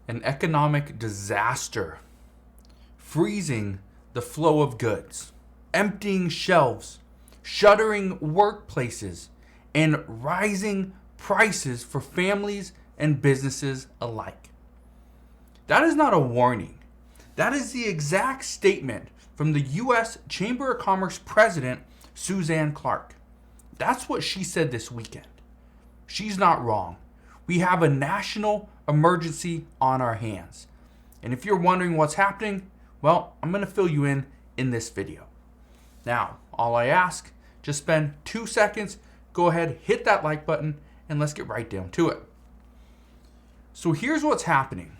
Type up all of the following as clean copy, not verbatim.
An economic disaster, freezing the flow of goods, emptying shelves, shuttering workplaces, and rising prices for families and businesses alike. That is not a warning. That is the exact statement from the U.S. Chamber of Commerce President, Suzanne Clark. That's what she said this weekend. She's not wrong. We have a national emergency on our hands. And if you're wondering what's happening, well, I'm going to fill you in this video. Now, all I ask, just spend 2 seconds, go ahead, hit that like button, and let's get right down to it. So here's what's happening.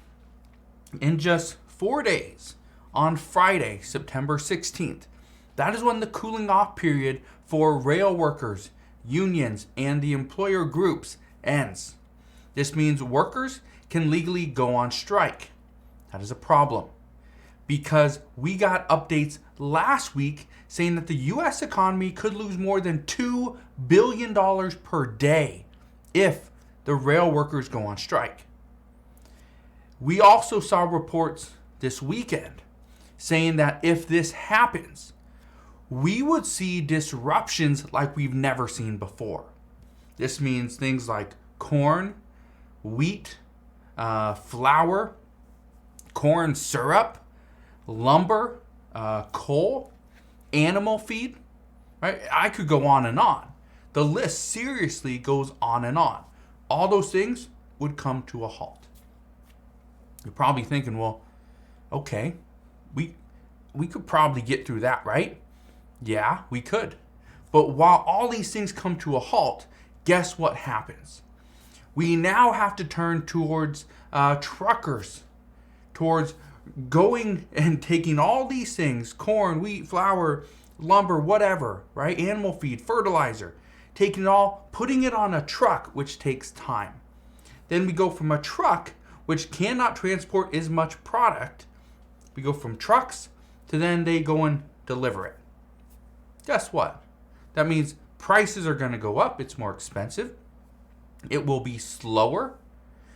In just 4 days, on Friday, September 16th, that is when the cooling off period for rail workers, unions, and the employer groups ends. This means workers can legally go on strike. That is a problem because we got updates last week saying that the U.S. economy could lose more than $2 billion per day if the rail workers go on strike. We also saw reports this weekend saying that if this happens, we would see disruptions like we've never seen before. This means things like corn, wheat, flour, corn syrup, lumber, coal, animal feed, right? I could go on and on. The list seriously goes on and on. All those things would come to a halt. You're probably thinking, well, okay, we could probably get through that, right? Yeah, we could. But while all these things come to a halt, guess what happens? We now have to turn towards truckers, towards going and taking all these things, corn, wheat, flour, lumber, whatever, right? Animal feed, fertilizer, taking it all, putting it on a truck, which takes time. Then we go from a truck, which cannot transport as much product, we go from trucks to then they go and deliver it. Guess what? That means prices are going to go up. It's more expensive. It will be slower.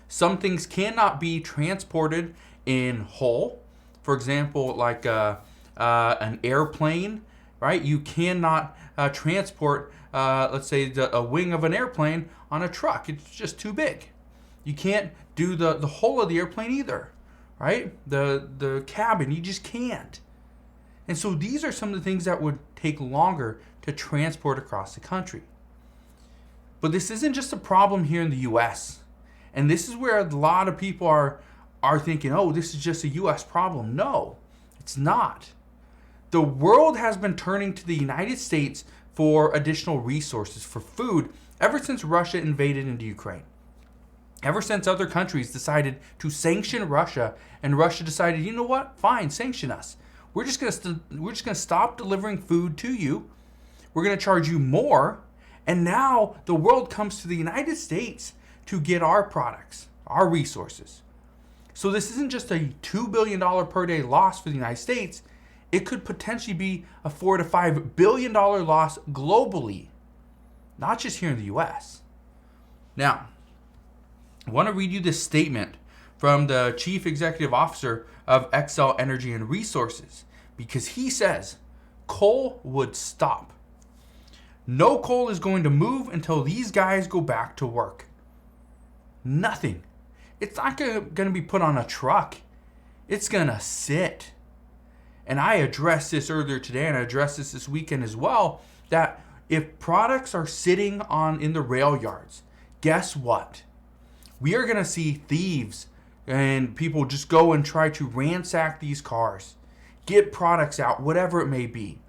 Some things cannot be transported in whole. For example, like an airplane, right? You cannot transport, let's say, a wing of an airplane on a truck. It's just too big. You can't do the whole of the airplane either, right? The cabin, you just can't. And so these are some of the things that would take longer to transport across the country. But this isn't just a problem here in the U.S. And this is where a lot of people are thinking, oh, this is just a U.S. problem. No, it's not. The world has been turning to the United States for additional resources, for food, ever since Russia invaded into Ukraine. Ever since other countries decided to sanction Russia, and Russia decided, you know what? Fine, sanction us. We're just gonna stop delivering food to you. We're gonna charge you more, and now the world comes to the United States to get our products, our resources. So this isn't just a $2 billion per day loss for the United States. It could potentially be a $4 to $5 billion loss globally, not just here in the U.S. Now, I want to read you this statement from the Chief Executive Officer of Xcel Energy and Resources, because he says coal would stop. No coal is going to move until these guys go back to work. Nothing. It's not going to be put on a truck. It's going to sit. And I addressed this earlier today, and I addressed this weekend as well, that if products are sitting in the rail yards, guess what? We are going to see thieves and people just go and try to ransack these cars, get products out, whatever it may be.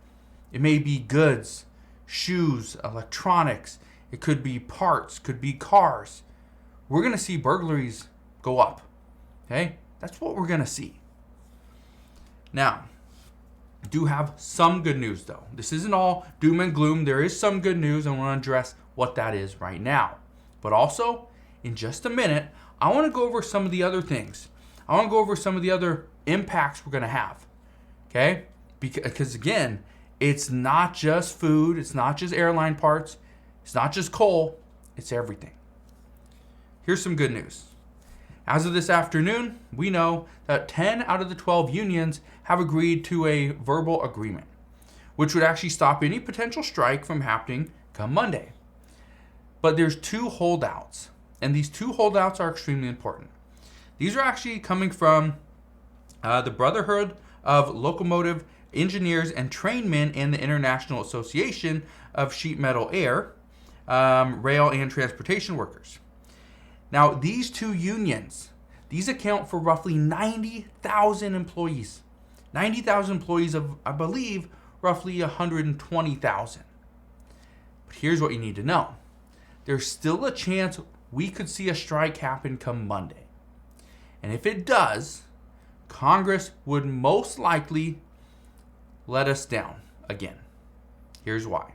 It may be goods, shoes, electronics. It could be parts, could be cars. We're going to see burglaries go up. Okay? That's what we're going to see. Now, I do have some good news though. This isn't all doom and gloom. There is some good news. I want to address what that is right now. But also, in just a minute, I want to go over some of the other things. I want to go over some of the other impacts we're going to have. Okay? Because again, it's not just food. It's not just airline parts. It's not just coal. It's everything. Here's some good news. As of this afternoon, we know that 10 out of the 12 unions have agreed to a verbal agreement, which would actually stop any potential strike from happening come Monday. But there's two holdouts, and these two holdouts are extremely important. These are actually coming from the Brotherhood of Locomotive Engineers and Trainmen and the International Association of Sheet Metal Air, Rail and Transportation Workers. Now, these two unions, these account for roughly 90,000 employees. 90,000 employees of, I believe, roughly 120,000. But here's what you need to know. There's still a chance we could see a strike happen come Monday. And if it does, Congress would most likely let us down again. Here's why.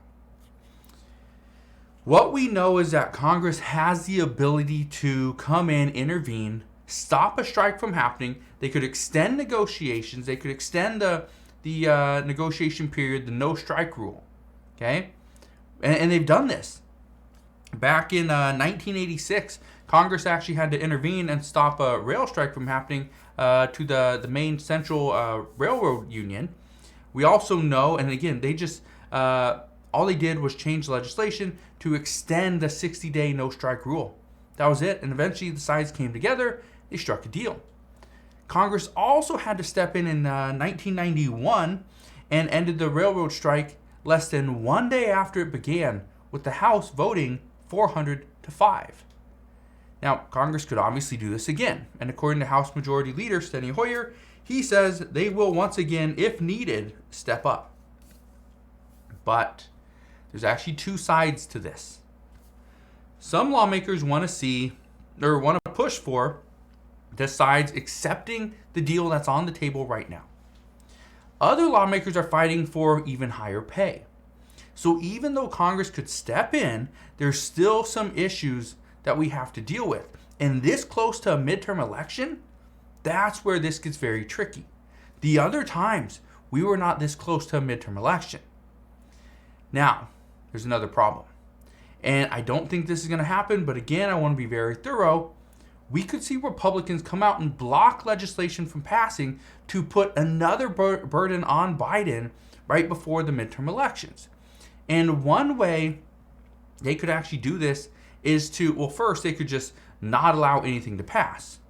What we know is that Congress has the ability to come in, intervene, stop a strike from happening. They could extend negotiations. They could extend the negotiation period, the no strike rule. Okay? And they've done this. Back in 1986, Congress actually had to intervene and stop a rail strike from happening to the main central railroad union. We also know, and again, they just all they did was change legislation to extend the 60-day no strike rule. That was it, and eventually the sides came together. They struck a deal. Congress also had to step in 1991 and ended the railroad strike less than 1 day after it began, with the House voting 400-5. Now, Congress could obviously do this again, and according to House Majority Leader Steny Hoyer, he says they will once again, if needed, step up. But there's actually two sides to this. Some lawmakers want to push for the sides accepting the deal that's on the table right now. Other lawmakers are fighting for even higher pay. So even though Congress could step in, there's still some issues that we have to deal with. And this close to a midterm election, that's where this gets very tricky. The other times, we were not this close to a midterm election. Now, there's another problem. And I don't think this is going to happen, but again, I want to be very thorough. We could see Republicans come out and block legislation from passing to put another burden on Biden right before the midterm elections. And one way they could actually do this is to, well, first, they could just not allow anything to pass.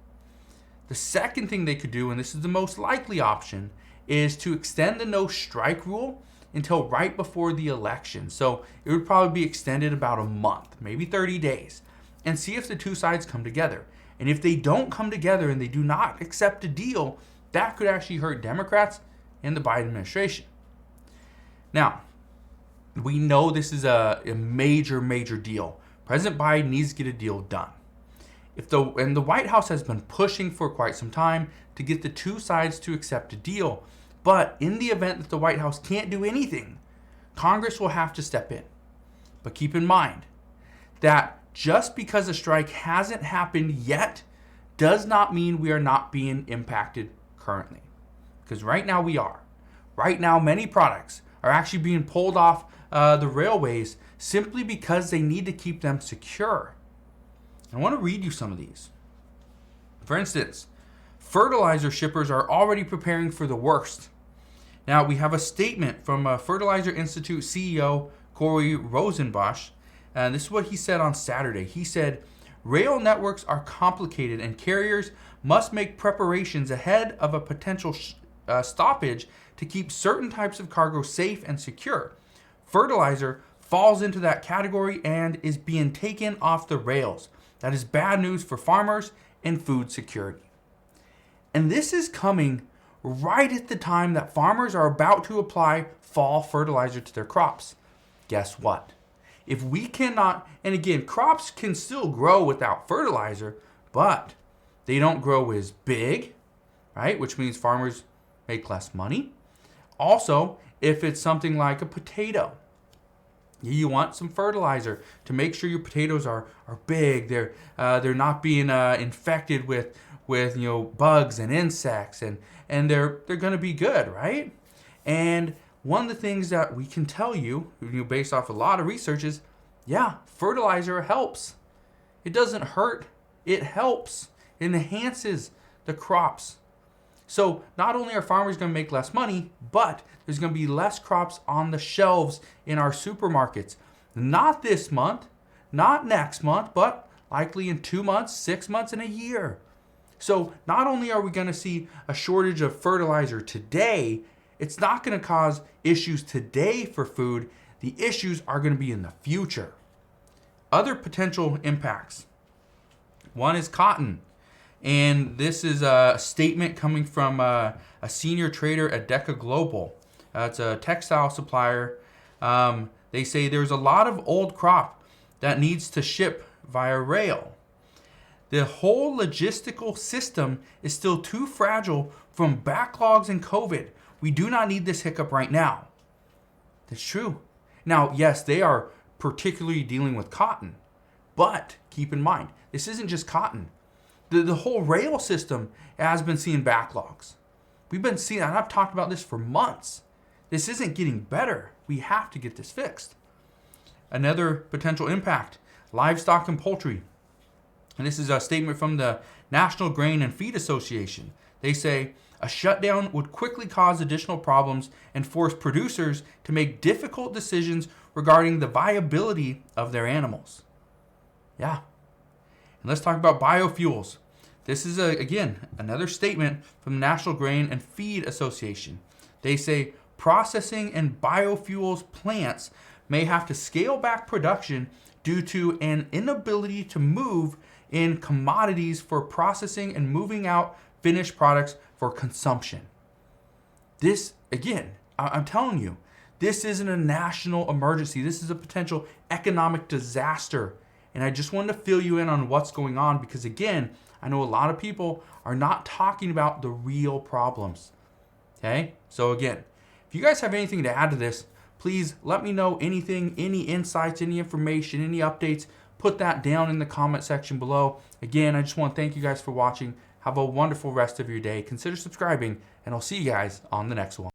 The second thing they could do, and this is the most likely option, is to extend the no strike rule until right before the election. So it would probably be extended about a month, maybe 30 days, and see if the two sides come together. And if they don't come together and they do not accept a deal, that could actually hurt Democrats and the Biden administration. Now, we know this is a major, major deal. President Biden needs to get a deal done. And the White House has been pushing for quite some time to get the two sides to accept a deal. But in the event that the White House can't do anything, Congress will have to step in. But keep in mind that just because a strike hasn't happened yet does not mean we are not being impacted currently. Because right now we are. Right now, many products are actually being pulled off the railways simply because they need to keep them secure. I want to read you some of these. For instance, fertilizer shippers are already preparing for the worst. Now, we have a statement from Fertilizer Institute CEO Corey Rosenbosch, and this is what he said on Saturday. He said, rail networks are complicated and carriers must make preparations ahead of a potential stoppage to keep certain types of cargo safe and secure. Fertilizer falls into that category and is being taken off the rails. That is bad news for farmers and food security. And this is coming right at the time that farmers are about to apply fall fertilizer to their crops. Guess what? If we cannot, and again, crops can still grow without fertilizer, but they don't grow as big, right? Which means farmers make less money. Also, if it's something like a potato, you want some fertilizer to make sure your potatoes are big. They're not being infected with bugs and insects, and they're going to be good, right? And one of the things that we can tell you, based off a lot of research, is fertilizer helps. It doesn't hurt. It helps. It enhances the crops. So not only are farmers going to make less money, but there's going to be less crops on the shelves in our supermarkets. Not this month, not next month, but likely in 2 months, 6 months, and a year. So not only are we going to see a shortage of fertilizer today, it's not going to cause issues today for food. The issues are going to be in the future. Other potential impacts. One is cotton. And this is a statement coming from a senior trader at Deca Global. It's a textile supplier. They say there's a lot of old crop that needs to ship via rail. The whole logistical system is still too fragile from backlogs and COVID. We do not need this hiccup right now. That's true. Now, yes, they are particularly dealing with cotton. But keep in mind, this isn't just cotton. The whole rail system has been seeing backlogs. We've been seeing, and I've talked about this for months. This isn't getting better. We have to get this fixed. Another potential impact, livestock and poultry. And this is a statement from the National Grain and Feed Association. They say, a shutdown would quickly cause additional problems and force producers to make difficult decisions regarding the viability of their animals. Yeah. And let's talk about biofuels. This is, again, another statement from the National Grain and Feed Association. They say processing and biofuels plants may have to scale back production due to an inability to move in commodities for processing and moving out finished products for consumption. This, again, I'm telling you, this isn't a national emergency. This is a potential economic disaster. And I just wanted to fill you in on what's going on because, again, I know a lot of people are not talking about the real problems. Okay? So, again, if you guys have anything to add to this, please let me know anything, any insights, any information, any updates. Put that down in the comment section below. Again, I just want to thank you guys for watching. Have a wonderful rest of your day. Consider subscribing, and I'll see you guys on the next one.